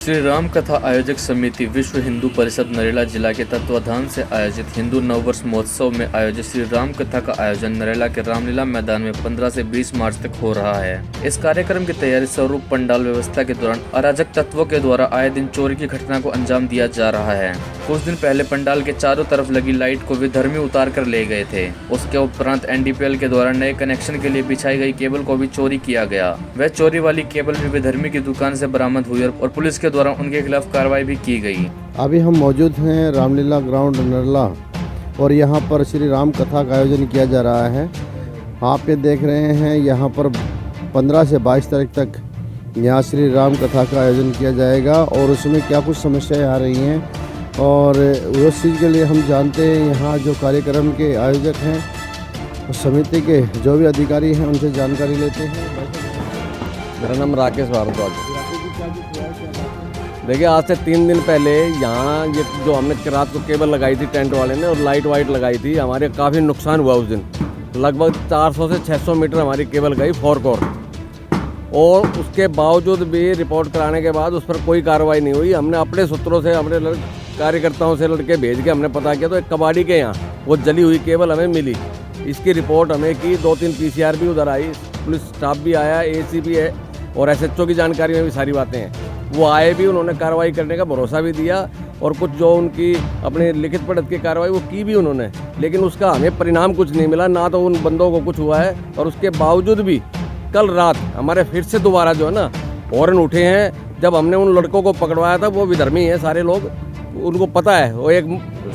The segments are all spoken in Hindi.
श्री राम कथा आयोजक समिति विश्व हिंदू परिषद नरेला जिला के तत्वाधान से आयोजित हिंदू नववर्ष महोत्सव में आयोजित श्री राम कथा का आयोजन नरेला के रामलीला मैदान में 15 से 20 मार्च तक हो रहा है। इस कार्यक्रम की तैयारी स्वरूप पंडाल व्यवस्था के दौरान अराजक तत्वों के द्वारा आए दिन चोरी की घटना को अंजाम दिया जा रहा है। कुछ दिन पहले पंडाल के चारों तरफ लगी लाइट को विधर्मी उतार कर ले गए थे। उसके उपरांत NDPL के द्वारा नए कनेक्शन के लिए बिछाई गई केबल को भी चोरी किया गया। वह चोरी वाली केबल भी विधर्मी की दुकान से बरामद हुई और पुलिस के द्वारा उनके खिलाफ कार्रवाई भी की गई। अभी हम मौजूद हैं रामलीला ग्राउंड नरला और यहाँ पर श्री राम कथा का आयोजन किया जा रहा है। आप ये देख रहे हैं यहाँ पर 15 से 22 तारीख तक यहाँ श्री राम कथा का आयोजन किया जाएगा और उसमें क्या कुछ समस्याएं आ रही हैं और उस चीज़ के लिए हम जानते हैं यहाँ जो कार्यक्रम के आयोजक हैं उस समिति के जो भी अधिकारी हैं उनसे जानकारी लेते हैं। मेरा नाम राकेश भारद्वाज है। देखिए, आज से 3 दिन पहले यहाँ ये जो हमने रात को केबल लगाई थी टेंट वाले ने और लाइट वाइट लगाई थी, हमारे काफ़ी नुकसान हुआ उस दिन। लगभग 400 से 600 मीटर हमारी केबल गई फोरकोर और उसके बावजूद भी रिपोर्ट कराने के बाद उस पर कोई कार्रवाई नहीं हुई। हमने अपने सूत्रों से अपने कार्यकर्ताओं से लड़के भेज के हमने पता किया तो एक कबाड़ी के यहाँ वो जली हुई केबल हमें मिली। इसकी रिपोर्ट हमें की, 2-3 PCR भी उधर आई, पुलिस स्टाफ भी आया, ACP है और SHO की जानकारी में भी सारी बातें हैं। वो आए भी, उन्होंने कार्रवाई करने का भरोसा भी दिया और कुछ जो उनकी अपने लिखित पढ़त की कार्रवाई वो की भी उन्होंने, लेकिन उसका हमें परिणाम कुछ नहीं मिला, ना तो उन बंदों को कुछ हुआ है। और उसके बावजूद भी कल रात हमारे फिर से दोबारा जो है ना हॉर्न उठे हैं। जब हमने उन लड़कों को पकड़वाया था, वो विधर्मी हैं सारे लोग, उनको पता है वो एक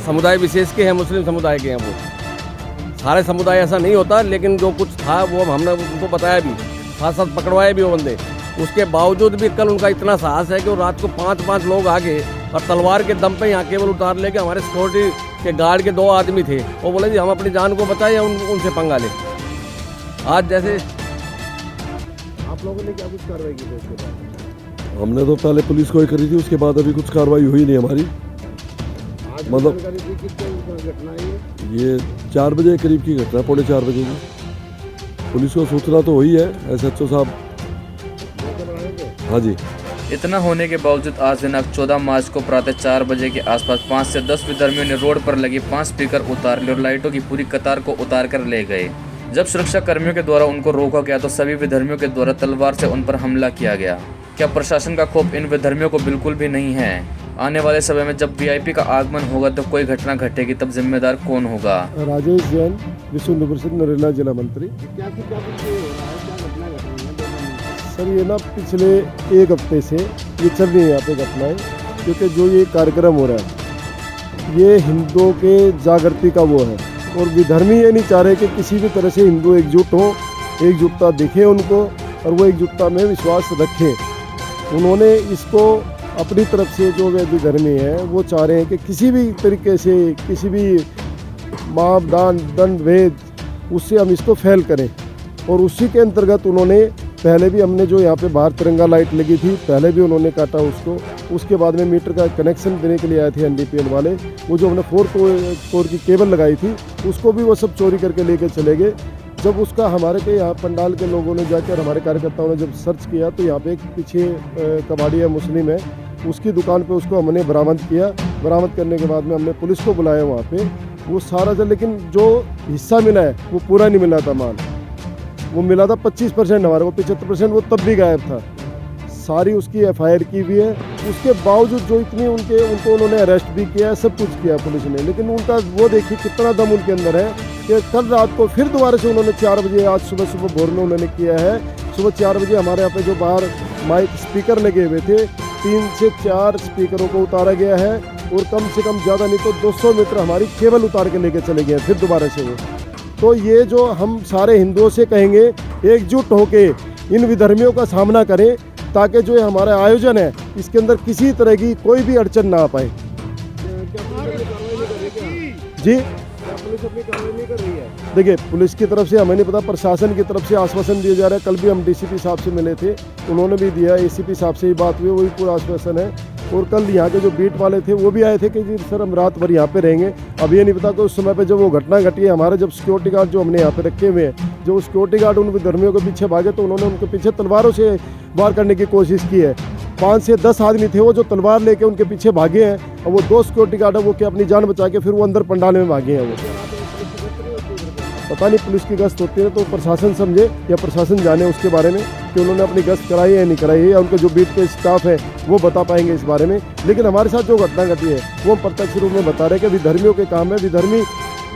समुदाय विशेष के हैं, मुस्लिम समुदाय के हैं। वो सारे समुदाय ऐसा नहीं होता, लेकिन जो कुछ था वो हमने उनको बताया भी, साथ साथ पकड़वाए भी वो बंदे। उसके बावजूद भी कल उनका इतना साहस है कि वो रात को 5-5 लोग आगे और तलवार के दम पे यहाँ केबल उतार लेके हमारे सिक्योरिटी के गार्ड के 2 आदमी थे, वो बोले जी हम अपनी जान को बचाए या उनसे पंगा ले। आज जैसे आप लोगों ने क्या कुछ कार्रवाई की थी उसके बाद? हमने तो पहले पुलिस को ही करी थी, उसके बाद अभी कुछ कार्रवाई हुई नहीं हमारी। मतलब ये 4 बजे करीब की घटना, 3:45 बजे की। पुलिस को सूचना तो हुई है, SHO साहब। हाँ जी। इतना होने के बावजूद आज दिनांक 14 मार्च को प्रातः 4 बजे के आसपास 5 से 10 विधर्मियों ने रोड पर लगी 5 स्पीकर उतार लिए और लाइटों की पूरी कतार को उतार कर ले गए। जब सुरक्षा कर्मियों के द्वारा उनको रोका गया तो सभी विधर्मियों के द्वारा तलवार से उन पर हमला किया गया। क्या प्रशासन का खौफ इन विधर्मियों को बिल्कुल भी नहीं है? आने वाले समय में जब VIP का आगमन होगा तो कोई घटना घटेगी, तब जिम्मेदार कौन होगा? राजेश जैन, विश्व हिंदू परिषद नरेला जिला मंत्री। सर ये ना पिछले 1 हफ्ते से ये चल रही है यहाँ पे घटनाएं, क्योंकि जो ये कार्यक्रम हो रहा है ये हिंदुओं के जागृति का वो है और विधर्मी ये नहीं चाह रहे कि किसी भी तरह से हिंदू एकजुट हो, एकजुटता दिखे उनको और वो एकजुटता में विश्वास रखें। उन्होंने इसको अपनी तरफ से जो वे विधर्मी हैं वो चाह रहे हैं कि किसी भी तरीके से किसी भी माप दान दंड भेद उससे हम इसको फेल करें। और उसी के अंतर्गत उन्होंने पहले भी हमने जो यहाँ पे बाहर तिरंगा लाइट लगी थी, पहले भी उन्होंने काटा उसको। उसके बाद में मीटर का कनेक्शन देने के लिए आए थे NDPL वाले, वो जो हमने 4 कोर की केबल लगाई थी उसको भी वो सब चोरी करके लेके चले गए। जब उसका हमारे के यहाँ पंडाल के लोगों ने जाकर हमारे कार्यकर्ताओं ने जब सर्च किया तो यहाँ पे एक पीछे कबाड़ी है, मुस्लिम है, उसकी दुकान पे उसको हमने बरामद किया। बरामद करने के बाद में हमने पुलिस को बुलाया वहाँ पे, वो सारा था, लेकिन जो हिस्सा मिला है वो पूरा नहीं मिला था माल। वो मिला था 25% हमारे को, 75% वो तब भी गायब था। सारी उसकी FIR की भी है। उसके बावजूद जो इतनी उनको उन्होंने अरेस्ट भी किया है, सब कुछ किया पुलिस ने, लेकिन उनका वो देखिए कितना दम उनके अंदर है कि कल रात को फिर दोबारा से उन्होंने 4 बजे, आज सुबह भोर में उन्होंने किया है। सुबह 4 बजे हमारे यहाँ पे जो बाहर माइक स्पीकर लगे हुए थे, 3 से 4 स्पीकरों को उतारा गया है और कम से कम ज़्यादा नहीं तो 200 मीटर हमारी केबल उतार के लेके चले गए फिर दोबारा से वो। तो ये जो हम सारे हिंदुओं से कहेंगे एकजुट होके इन विधर्मियों का सामना करें, ताकि जो हमारा आयोजन है इसके अंदर किसी तरह की कोई भी अड़चन ना आ पाए। जी पुलिस अपनी कार्रवाई नहीं कर रही है। देखिए, पुलिस की तरफ से हमें नहीं पता, प्रशासन की तरफ से आश्वासन दिया जा रहा है। कल भी हम DCP साहब से मिले थे, उन्होंने भी दिया, ACP साहब से ही बात हुई, वही पूरा आश्वासन है। और कल यहाँ के जो बीट वाले थे वो भी आए थे कि जी सर हम रात भर यहाँ पे रहेंगे। अब ये नहीं पता कि उस समय पे जब वो घटना घटी है, हमारे जब सिक्योरिटी गार्ड जो हमने यहाँ पे रखे हुए हैं, जो सिक्योरिटी गार्ड उन विधर्मियों के पीछे भागे तो उन्होंने उनके पीछे तलवारों से वार करने की कोशिश की है। 5 से 10 आदमी थे वो जो तलवार लेके उनके पीछे भागे हैं, और वो 2 सिक्योरिटी गार्ड है वो कि अपनी जान बचा के फिर वो अंदर पंडाल में भागे हैं। वो पता नहीं पुलिस की गश्त होती है तो प्रशासन समझे या प्रशासन जाने उसके बारे में कि उन्होंने अपनी गश्त कराई है या नहीं कराई है, या उनके जो बीट के स्टाफ है वो बता पाएंगे इस बारे में। लेकिन हमारे साथ जो घटना घटी है वो हम प्रत्यक्ष रूप में बता रहे हैं कि विधर्मियों के काम है। विधर्मी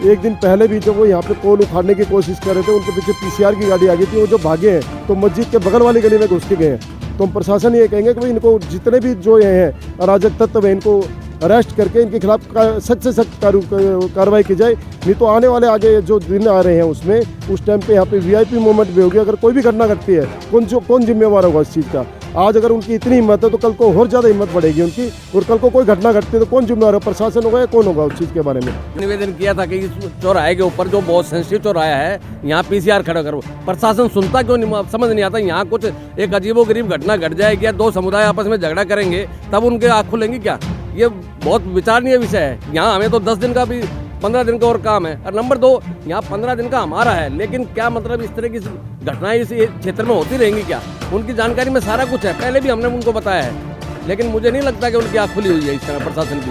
एक दिन पहले भी जब वो यहाँ पे पोल उखाड़ने की कोशिश कर रहे थे, उनके पीछे PCR की गाड़ी आ गई थी, वो जो भागे हैं तो मस्जिद के बगल वाली गली में घुस के गए हैं। तो हम प्रशासन ये कहेंगे कि भाई इनको जितने भी जो ये हैं अराजक तत्व हैं इनको अरेस्ट करके इनके खिलाफ सख्त से सख्त कार्रवाई की जाए। नहीं तो आने वाले आगे जो दिन आ रहे हैं उसमें उस टाइम पे यहाँ पे VIP मूवमेंट भी होगी। अगर कोई भी घटना घटती है कौन जिम्मेवार होगा इस चीज़ का? आज अगर उनकी इतनी हिम्मत है तो कल को और ज़्यादा हिम्मत बढ़ेगी उनकी, और कल को कोई घटना घटती है तो कौन जिम्मेवार है? प्रशासन होगा या कौन होगा उस चीज़ के बारे में? निवेदन किया था कि इस चौराहे के ऊपर जो बहुत सेंसिटिव चौराहा है यहाँ PCR खड़ा करो। प्रशासन सुनता क्यों नहीं, समझ नहीं आता। यहाँ कुछ एक अजीबोगरीब घटना घट जाएगी या 2 समुदाय आपस में झगड़ा करेंगे तब उनके आँख खुलेंगी क्या? ये बहुत विचारणीय विषय है। यहाँ हमें तो 10 दिन का भी 15 दिन का और काम है, और नंबर 2 यहाँ 15 दिन का हमारा है। लेकिन क्या मतलब इस तरह की घटनाएं इस क्षेत्र में होती रहेंगी क्या? उनकी जानकारी में सारा कुछ है, पहले भी हमने उनको बताया है, लेकिन मुझे नहीं लगता कि उनकी आँख खुली हुई है इस तरह प्रशासन की।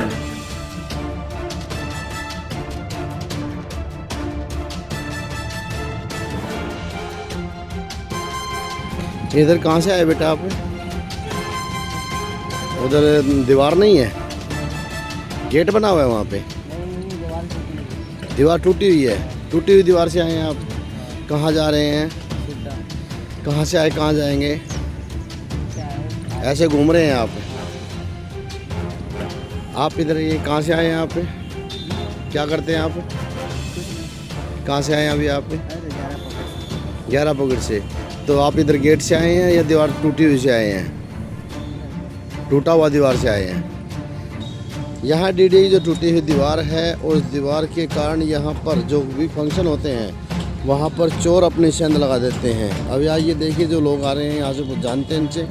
इधर कहाँ से आए बेटा आप? उधर दीवार नहीं है, गेट बना हुआ है वहाँ पे, दीवार टूटी हुई है। टूटी हुई दीवार से आए हैं आप? कहाँ जा रहे हैं? कहाँ से आए कहाँ जाएंगे? ऐसे घूम रहे हैं आप इधर? ये कहाँ से आए हैं आप? क्या करते हैं आप? कहाँ से आए हैं अभी आप? 11 पकड़ से। तो आप इधर गेट से आए हैं या दीवार टूटी हुई से आए हैं? टूटा हुआ दीवार से आए हैं। यहाँ DDA की जो टूटी हुई दीवार है, उस दीवार के कारण यहाँ पर जो भी फंक्शन होते हैं वहाँ पर चोर अपने सेंध लगा देते हैं। अभी आज ये देखिए जो लोग आ रहे हैं यहाँ से कुछ जानते हैं इनसे।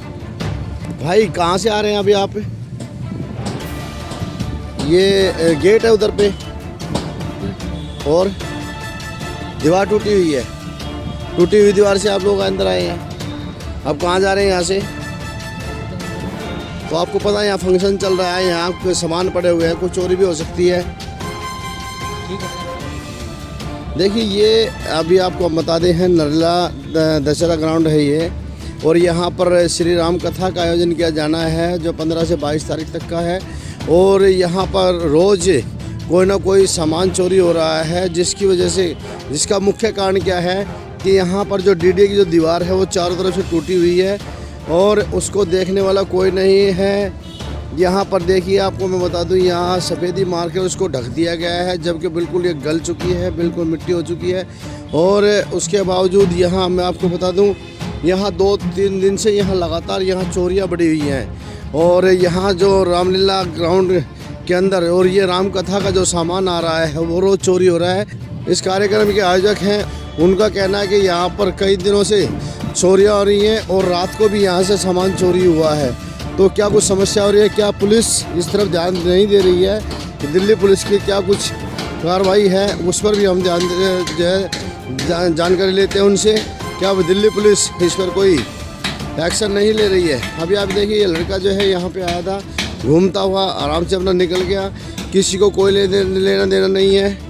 भाई कहाँ से आ रहे हैं अभी आप? ये गेट है उधर पे और दीवार टूटी हुई है। टूटी हुई दीवार से आप लोग अंदर आए हैं। अब कहाँ जा रहे हैं यहाँ से? तो आपको पता है यहाँ फंक्शन चल रहा है, यहाँ कोई सामान पड़े हुए हैं, कोई चोरी भी हो सकती है। देखिए ये अभी आपको बता दें हैं नरेला दशहरा ग्राउंड है ये, और यहाँ पर श्री राम कथा का आयोजन किया जाना है जो 15 से 22 तारीख तक का है। और यहाँ पर रोज़ कोई ना कोई सामान चोरी हो रहा है, जिसकी वजह से जिसका मुख्य कारण क्या है कि यहाँ पर जो DDA की जो दीवार है वो चारों तरफ से टूटी हुई है और उसको देखने वाला कोई नहीं है। यहाँ पर देखिए आपको मैं बता दूँ, यहाँ सफ़ेदी मार के उसको ढक दिया गया है, जबकि बिल्कुल ये गल चुकी है, बिल्कुल मिट्टी हो चुकी है। और उसके बावजूद यहाँ मैं आपको बता दूँ, यहाँ 2-3 दिन से यहाँ लगातार यहाँ चोरियाँ बढ़ी हुई हैं। और यहाँ जो रामलीला ग्राउंड के अंदर और ये राम कथा का जो सामान आ रहा है वो रोज़ चोरी हो रहा है। इस कार्यक्रम के आयोजक हैं, उनका कहना है कि यहाँ पर कई दिनों से चोरियाँ हो रही हैं और रात को भी यहाँ से सामान चोरी हुआ है। तो क्या कुछ समस्या हो रही है? क्या पुलिस इस तरफ ध्यान नहीं दे रही है? कि दिल्ली पुलिस की क्या कुछ कार्रवाई है उस पर भी हम जानकारी लेते हैं उनसे। क्या दिल्ली पुलिस इस पर कोई एक्शन नहीं ले रही है? अभी आप देखिए ये लड़का जो है यहाँ पे आया था, घूमता हुआ आराम से अपना निकल गया, किसी को कोई लेना देना नहीं है।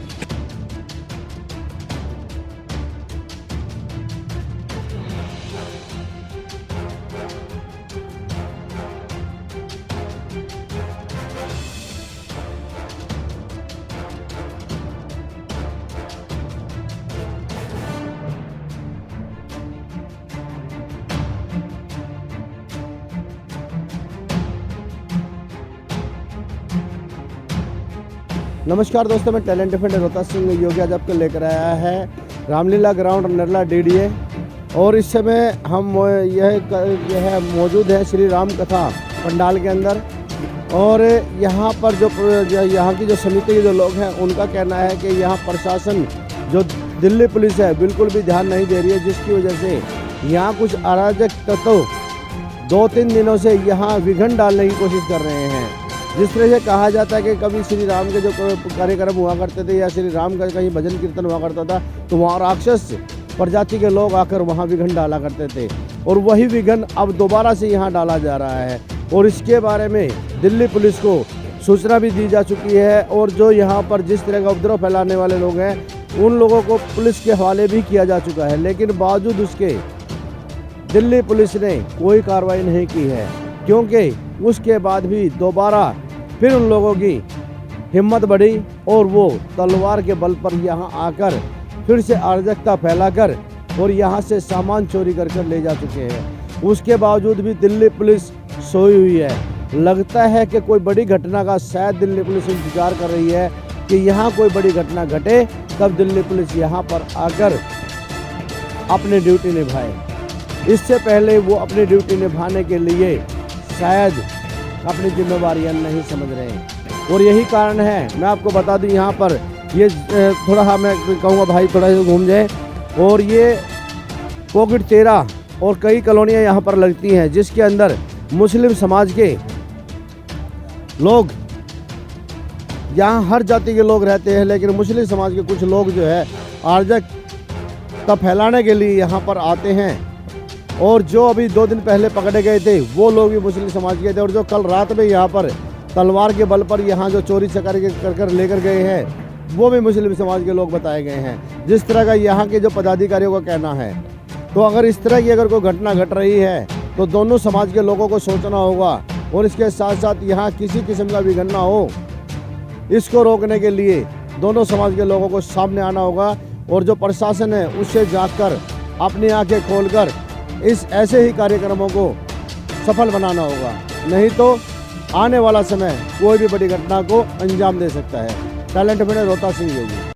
नमस्कार दोस्तों, मैं टैलेंट डिफेंडर रोहतास सिंह योगी आज आपको लेकर आया है रामलीला ग्राउंड नरला DDA। और इस समय हम यह मौजूद है श्री राम कथा पंडाल के अंदर। और यहाँ पर जो यहाँ की जो समिति के जो लोग हैं उनका कहना है कि यहाँ प्रशासन जो दिल्ली पुलिस है बिल्कुल भी ध्यान नहीं दे रही है, जिसकी वजह से यहाँ कुछ अराजक तत्व 2-3 दिनों से यहाँ विघन डालने की कोशिश कर रहे हैं। जिस तरह से कहा जाता है कि कभी श्री राम के जो कार्यक्रम हुआ करते थे या श्री राम का कहीं भजन कीर्तन हुआ करता था तो वहाँ राक्षस प्रजाति के लोग आकर वहाँ विघन डाला करते थे, और वही विघन अब दोबारा से यहाँ डाला जा रहा है। और इसके बारे में दिल्ली पुलिस को सूचना भी दी जा चुकी है और जो यहाँ पर जिस तरह का उपद्रव फैलाने वाले लोग हैं उन लोगों को पुलिस के हवाले भी किया जा चुका है, लेकिन बावजूद उसके दिल्ली पुलिस ने कोई कार्रवाई नहीं की है, क्योंकि उसके बाद भी दोबारा फिर उन लोगों की हिम्मत बढ़ी और वो तलवार के बल पर यहाँ आकर फिर से अराजकता फैलाकर और यहाँ से सामान चोरी कर ले जा चुके हैं। उसके बावजूद भी दिल्ली पुलिस सोई हुई है। लगता है कि कोई बड़ी घटना का शायद दिल्ली पुलिस इंतजार कर रही है कि यहाँ कोई बड़ी घटना घटे, तब दिल्ली पुलिस यहाँ पर आकर अपनी ड्यूटी निभाए। इससे पहले वो अपनी ड्यूटी निभाने के लिए शायद अपनी जिम्मेवारियां नहीं समझ रहे हैं और यही कारण है। मैं आपको बता दूं यहाँ पर ये थोड़ा मैं कहूँगा भाई थोड़ा सा घूम जाए, और ये पॉकेट 13 और कई कॉलोनियाँ यहाँ पर लगती हैं जिसके अंदर मुस्लिम समाज के लोग, यहाँ हर जाति के लोग रहते हैं, लेकिन मुस्लिम समाज के कुछ लोग जो है अराजकता फैलाने के लिए यहाँ पर आते हैं। और जो अभी 2 दिन पहले पकड़े गए थे वो लोग भी मुस्लिम समाज के थे, और जो कल रात में यहाँ पर तलवार के बल पर यहाँ जो चोरी चकारी कर लेकर गए हैं वो भी मुस्लिम समाज के लोग बताए गए हैं। जिस तरह का यहाँ के जो पदाधिकारियों का कहना है, तो अगर इस तरह की अगर कोई घटना घट रही है तो दोनों समाज के लोगों को सोचना होगा, और इसके साथ साथ यहाँ किसी किस्म का भी घटना हो इसको रोकने के लिए दोनों समाज के लोगों को सामने आना होगा, और जो प्रशासन है उससे जाकर अपनी आंखें खोलकर इस ऐसे ही कार्यक्रमों को सफल बनाना होगा, नहीं तो आने वाला समय कोई भी बड़ी घटना को अंजाम दे सकता है। टैलेंट में रोहता सिंह योगी।